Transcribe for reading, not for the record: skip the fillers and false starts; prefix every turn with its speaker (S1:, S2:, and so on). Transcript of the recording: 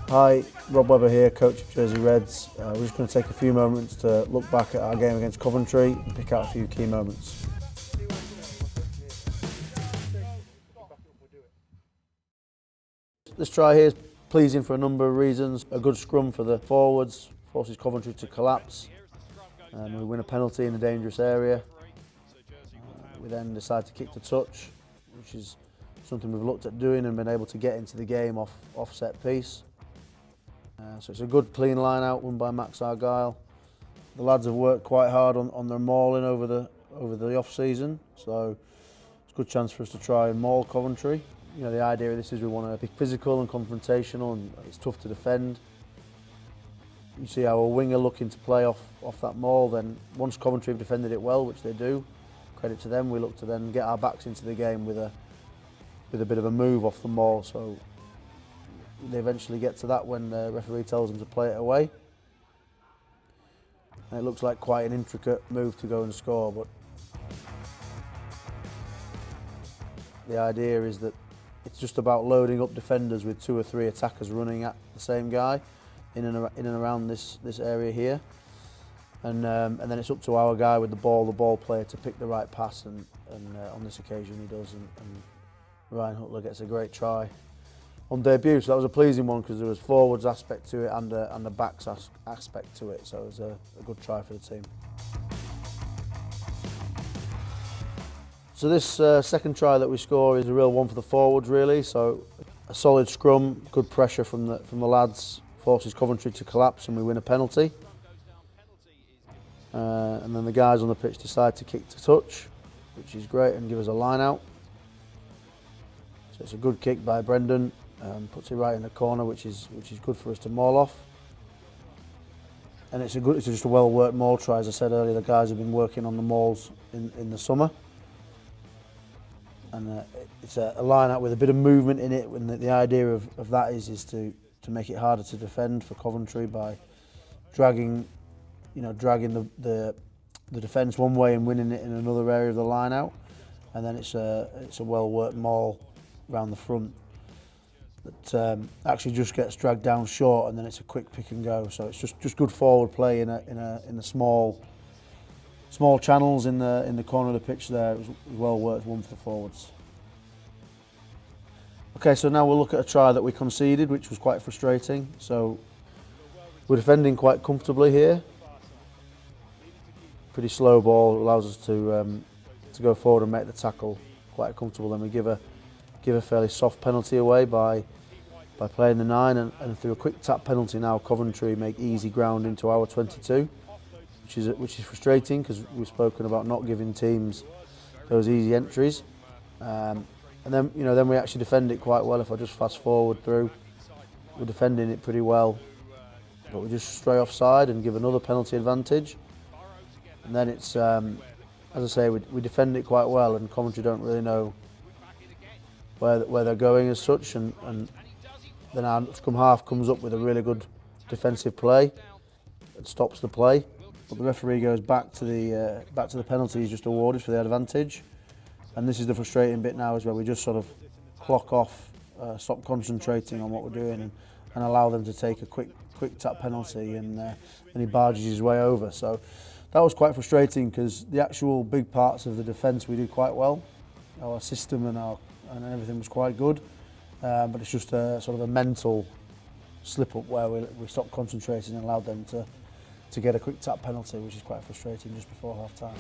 S1: Hi, Rob Webber here, coach of Jersey Reds. We're just going to take a few moments to look back at our game against Coventry and pick out a few key moments. This try here is pleasing for a number of reasons. A good scrum for the forwards, forces Coventry to collapse. We win a penalty in a dangerous area. We then decide to kick to touch, which is something we've looked at doing and been able to get into the game off set piece. So it's a good clean line out won by Max Argyle. The lads have worked quite hard on their mauling over the off season, so it's a good chance for us to try and maul Coventry. You know, the idea of this is we want to be physical and confrontational, and it's tough to defend. You see our winger looking to play off that maul. Then once Coventry have defended it well, which they do, credit to them, we look to then get our backs into the game with a bit of a move off the maul. So they eventually get to that when the referee tells them to play it away. And it looks like quite an intricate move to go and score, but the idea is that it's just about loading up defenders with 2 or 3 attackers running at the same guy in and around this area here. And then it's up to our guy with the ball player, to pick the right pass, and on this occasion he does, and Ryan Hutler gets a great try on debut. So that was a pleasing one because there was forwards aspect to it and the backs aspect to it. So it was a good try for the team. So this second try that we score is a real one for the forwards, really. So a solid scrum, good pressure from the lads, forces Coventry to collapse, and we win a penalty. And then the guys on the pitch decide to kick to touch, which is great, and give us a line out. So it's a good kick by Brendan, puts it right in the corner, which is good for us to maul off. And it's just a well worked maul try. As I said earlier, the guys have been working on the mauls in the summer. And it's a line out with a bit of movement in it, and the idea of that is to make it harder to defend for Coventry by dragging the defence one way and winning it in another area of the line out. And then it's a well worked maul around the front that actually just gets dragged down short, and then it's a quick pick and go. So it's just good forward play in the small channels in the corner of the pitch there. It was well worked one for the forwards. Okay, so now we'll look at a try that we conceded, which was quite frustrating. So we're defending quite comfortably here. Pretty slow ball, allows us to go forward and make the tackle quite comfortable. Then we give a fairly soft penalty away by playing the 9, and through a quick tap penalty now Coventry make easy ground into our 22. Which is frustrating because we've spoken about not giving teams those easy entries, and then we actually defend it quite well. If I just fast forward through, we're defending it pretty well, but we just stray offside and give another penalty advantage. And then it's as I say, we defend it quite well, and Coventry don't really know where they're going as such, and then our scrum half comes up with a really good defensive play that stops the play. But the referee goes back to the penalty he's just awarded for the advantage, and this is the frustrating bit now, is where we just sort of clock off, stop concentrating on what we're doing, and allow them to take a quick tap penalty, and he barges his way over. So that was quite frustrating because the actual big parts of the defence we did quite well. Our system and everything was quite good, but it's just a sort of a mental slip up where we stopped concentrating and allowed them to get a quick tap penalty, which is quite frustrating just before half time.